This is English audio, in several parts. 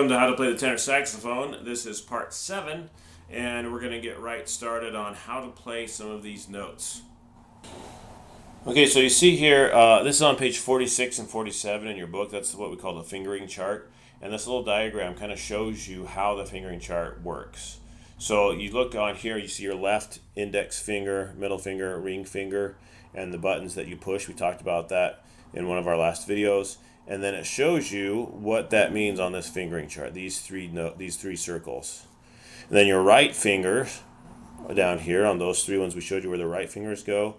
Welcome to How to Play the Tenor Saxophone. This is part 7, and we're going to get right started on how to play some of these notes. Okay, so you see here, this is on page 46 and 47 in your book. That's what we call the fingering chart. And this little diagram kind of shows you how the fingering chart works. So you look on here, you see your left index finger, middle finger, ring finger, and the buttons that you push. We talked about that in one of our last videos. And then it shows you what that means on this fingering chart, these three circles. And then your right finger down here on those three ones, we showed you where the right fingers go,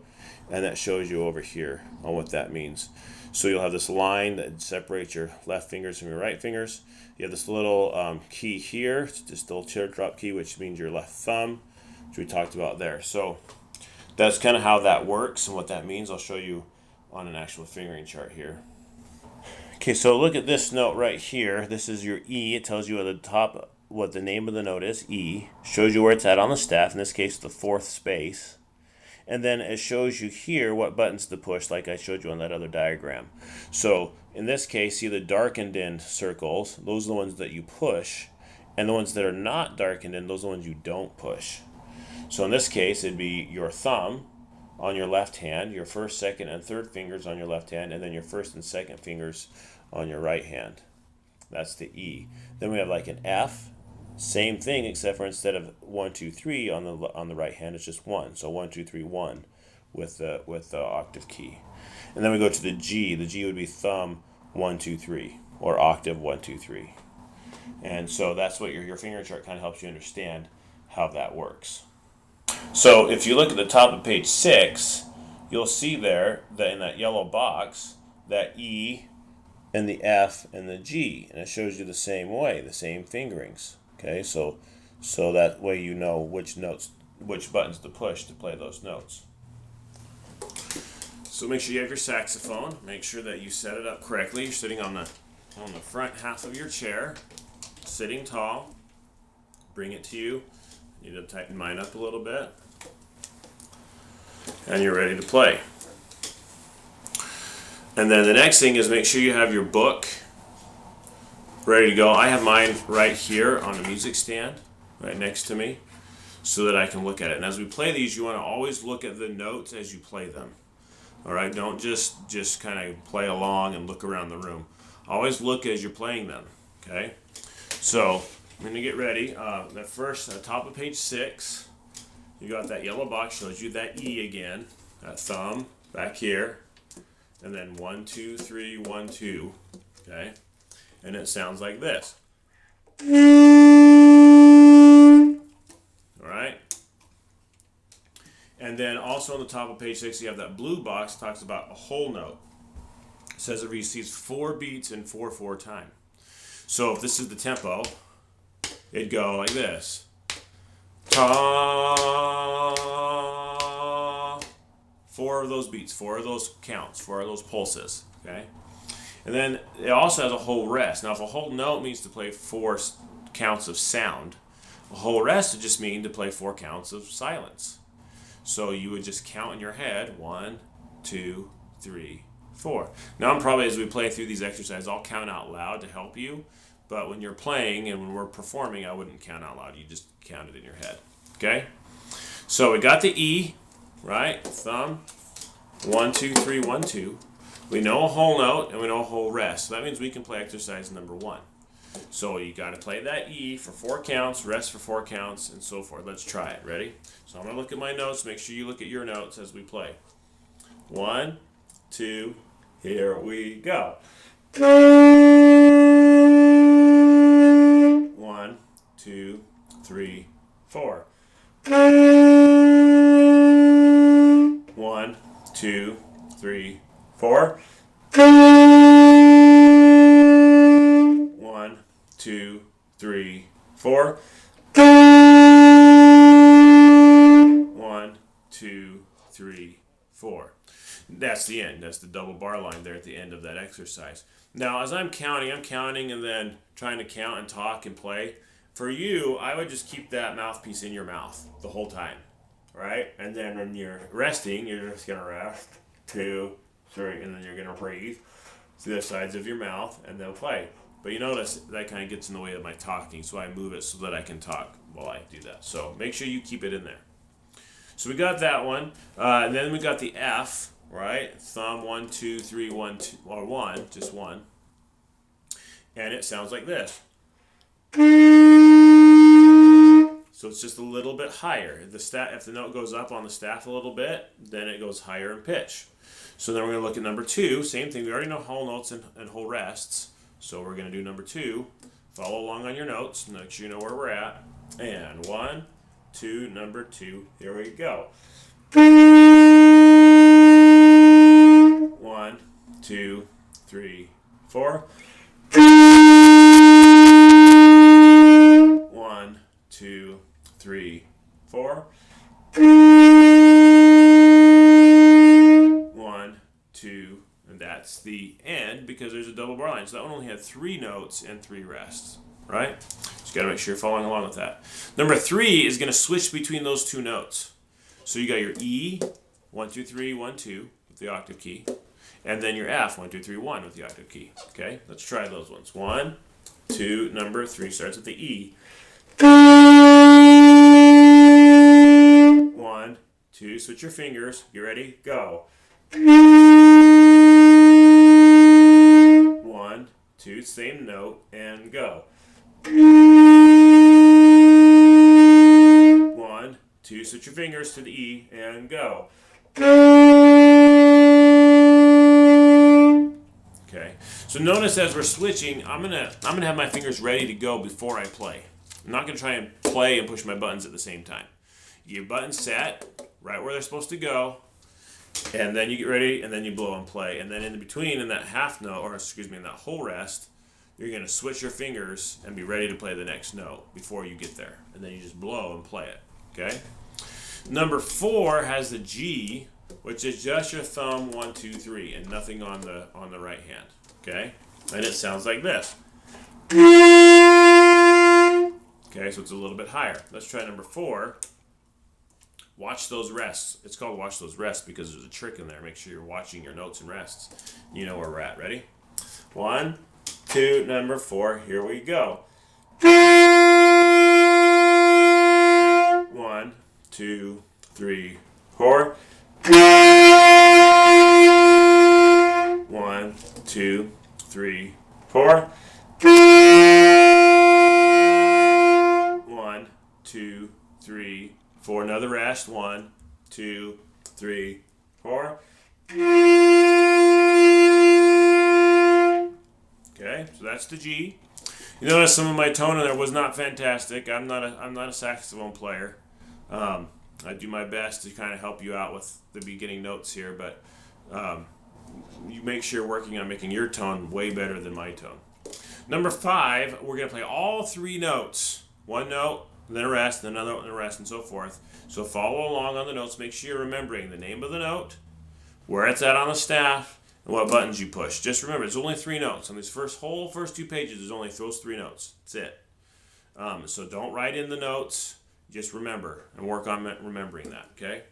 and that shows you over here on what that means. So you'll have this line that separates your left fingers from your right fingers. You have this little key here, this little teardrop key, which means your left thumb, which we talked about there. So that's kind of how that works and what that means. I'll show you on an actual fingering chart here. Okay, so look at this note right here. This is your E. It tells you at the top what the name of the note is, E. Shows you where it's at on the staff, in this case the fourth space. And then it shows you here what buttons to push, like I showed you on that other diagram. So in this case, see the darkened in circles, those are the ones that you push, and the ones that are not darkened in, those are the ones you don't push. So in this case, it'd be your thumb on your left hand, your first, second, and third fingers on your left hand, and then your first and second fingers on your right hand. That's the E. Then we have like an F, same thing, except for instead of 1, 2, 3 on the right hand, it's just 1. So 1, 2, 3, 1 with the octave key. And then we go to the G. The G would be thumb 1, 2, 3, or octave 1, 2, 3. And so that's what your finger chart kind of helps you understand how that works. So if you look at the top of page 6, you'll see there that in that yellow box, that E and the F and the G, and it shows you the same way, the same fingerings. Okay, so that way you know which buttons to push to play those notes. So make sure you have your saxophone. Make sure that you set it up correctly. You're sitting on the front half of your chair, sitting tall. Bring it to you. You need to tighten mine up a little bit. And you're ready to play. And then the next thing is make sure you have your book ready to go. I have mine right here on the music stand, right next to me, so that I can look at it. And as we play these, you want to always look at the notes as you play them. All right, don't just kind of play along and look around the room. Always look as you're playing them. Okay, so I'm going to get ready. At first, at the top of page 6, you got that yellow box, shows you that E again, that thumb back here, and then 1, 2, 3, 1, 2. Okay, and it sounds like this. All right. And then also on the top of page 6, you have that blue box that talks about a whole note. It says it receives 4 beats in 4/4 time. So if this is the tempo, it'd go like this. Ta. 4 of those beats, 4 of those counts, 4 of those pulses. Okay. And then it also has a whole rest. Now, if a whole note means to play 4 counts of sound, a whole rest would just mean to play 4 counts of silence. So you would just count in your head, 1, 2, 3, 4. Now, I'm probably, as we play through these exercises, I'll count out loud to help you. But when you're playing and when we're performing, I wouldn't count out loud. You just count it in your head. Okay? So we got the E, right? Thumb, 1, 2, 3, 1, 2. We know a whole note and we know a whole rest. So that means we can play exercise number 1. So you got to play that E for 4 counts, rest for 4 counts, and so forth. Let's try it. Ready? So I'm going to look at my notes. Make sure you look at your notes as we play. 1, 2, here we go. 1, 2, 3, 4. 1, 2, 3, 4. 1, 2, 3, 4. 1, 2, 3, 4. That's the end. That's the double bar line there at the end of that exercise. Now, as I'm counting and then trying to count and talk and play. For you, I would just keep that mouthpiece in your mouth the whole time, right? And then when you're resting, you're just going to rest, 2, 3, and then you're going to breathe through the sides of your mouth and then play. But you notice that kind of gets in the way of my talking, so I move it so that I can talk while I do that. So make sure you keep it in there. So we got that one, and then we got the F, right? Thumb 1, 2, 3, 1, 2, or 1, just 1. And it sounds like this. So it's just a little bit higher. If the note goes up on the staff a little bit, then it goes higher in pitch. So then we're going to look at number 2. Same thing. We already know whole notes and whole rests. So we're going to do number 2. Follow along on your notes. Make sure you know where we're at. And 1, 2, number 2. Here we go. 1, 2, 3, 4. 1, 2, 3, 4. 1, 2, and that's the end because there's a double bar line. So that one only had 3 notes and 3 rests, right? Just got to make sure you're following along with that. Number 3 is going to switch between those 2 notes. So you got your E, 1, 2, 3, 1, 2 with the octave key, and then your F, 1, 2, 3, 1 with the octave key. Okay, let's try those ones. 1, 2, number 3 starts with the E. 1, 2, switch your fingers. You ready? Go. 1, 2, same note, and go. 1, 2, switch your fingers to the E, and go. Okay, so notice as we're switching, I'm gonna have my fingers ready to go before I play. I'm not gonna try and play and push my buttons at the same time. You get your buttons set right where they're supposed to go, and then you get ready, and then you blow and play. And then in between, in that half note, or excuse me, in that whole rest, you're gonna switch your fingers and be ready to play the next note before you get there. And then you just blow and play it, okay? Number 4 has the G, which is just your thumb 1, 2, 3, and nothing on the right hand, okay? And it sounds like this. Okay, so it's a little bit higher. Let's try number 4. Watch those rests. It's called watch those rests because there's a trick in there. Make sure you're watching your notes and rests. You know where we're at. Ready? 1, 2, number 4. Here we go. 1, 2, 3, 4. 1, 2, 3, 4. 1, 2, 3, 4. Another rest. 1, 2, 3, 4. Okay, so that's the G. You notice some of my tone in there was not fantastic. I'm not a saxophone player. I do my best to kind of help you out with the beginning notes here, but you make sure you're working on making your tone way better than my tone. Number 5, we're going to play all 3 notes. 1 note, then a rest, then another note, and a rest, and so forth. So follow along on the notes. Make sure you're remembering the name of the note, where it's at on the staff, and what buttons you push. Just remember, it's only 3 notes. On these first 2 pages, there's only those 3 notes. That's it. So don't write in the notes. Just remember and work on remembering that, okay?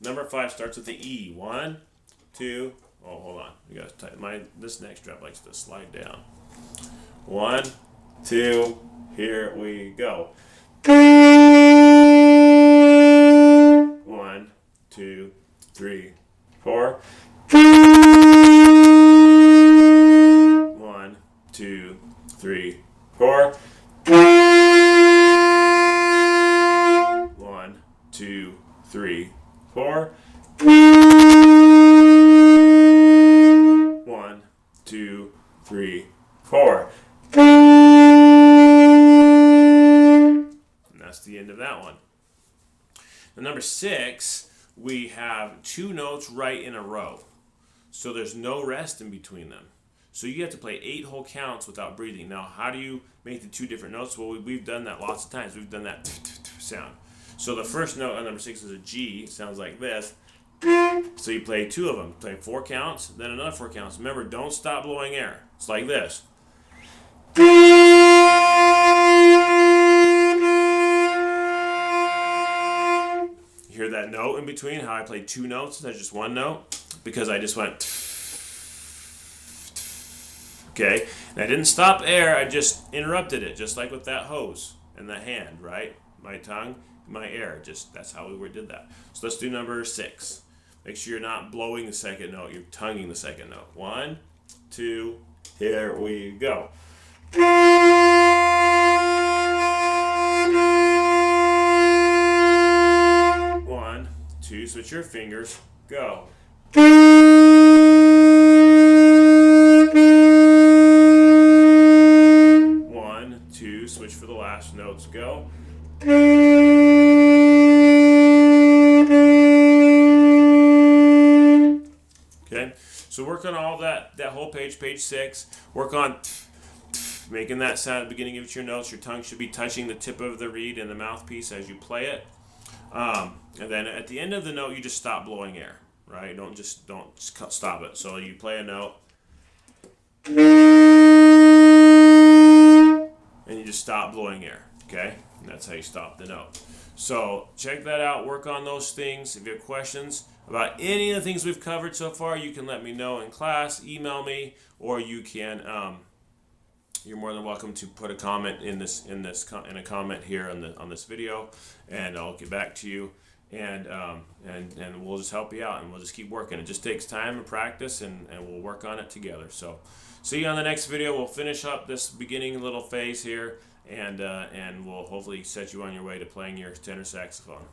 Number 5 starts with the E. 1, 2, oh, hold on. You guys, this neck strap likes to slide down. 1, 2, here we go. 1, 2, 3, 4. 1, 2, 3, 4. 1, 2, 3, 4. 1, 2, 3, 4. And that's the end of that one. And number 6, we have 2 notes right in a row. So there's no rest in between them. So you have to play 8 whole counts without breathing. Now, how do you make the 2 different notes? Well, we've done that lots of times. We've done that sound. So the first note on number 6 is a G. It sounds like this. So you play 2 of them. Play 4 counts, then another 4 counts. Remember, don't stop blowing air. It's like this. You hear that note in between? How I played 2 notes instead of just 1 note? Because I just went. Okay, and I didn't stop air, I just interrupted it, just like with that hose and the hand, right? My tongue, my air, just that's how we did that. So let's do number 6. Make sure you're not blowing the second note, you're tonguing the second note. 1, 2, here we go. 1, 2, switch your fingers, go. 1, 2, switch for the last notes, go. Okay, so work on all that whole page, page 6. Work on making that sound at the beginning of your notes. Your tongue should be touching the tip of the reed and the mouthpiece as you play it. And then at the end of the note, you just stop blowing air, right? Don't stop it. So you play a note, and you just stop blowing air, okay? And that's how you stop the note. So check that out. Work on those things. If you have questions about any of the things we've covered so far, you can let me know in class, email me, or you can. You're more than welcome to put a comment in a comment here on this video, and I'll get back to you, and we'll just help you out, and we'll just keep working. It just takes time and practice, and we'll work on it together. So see you on the next video. We'll finish up this beginning little phase here, and we'll hopefully set you on your way to playing your tenor saxophone.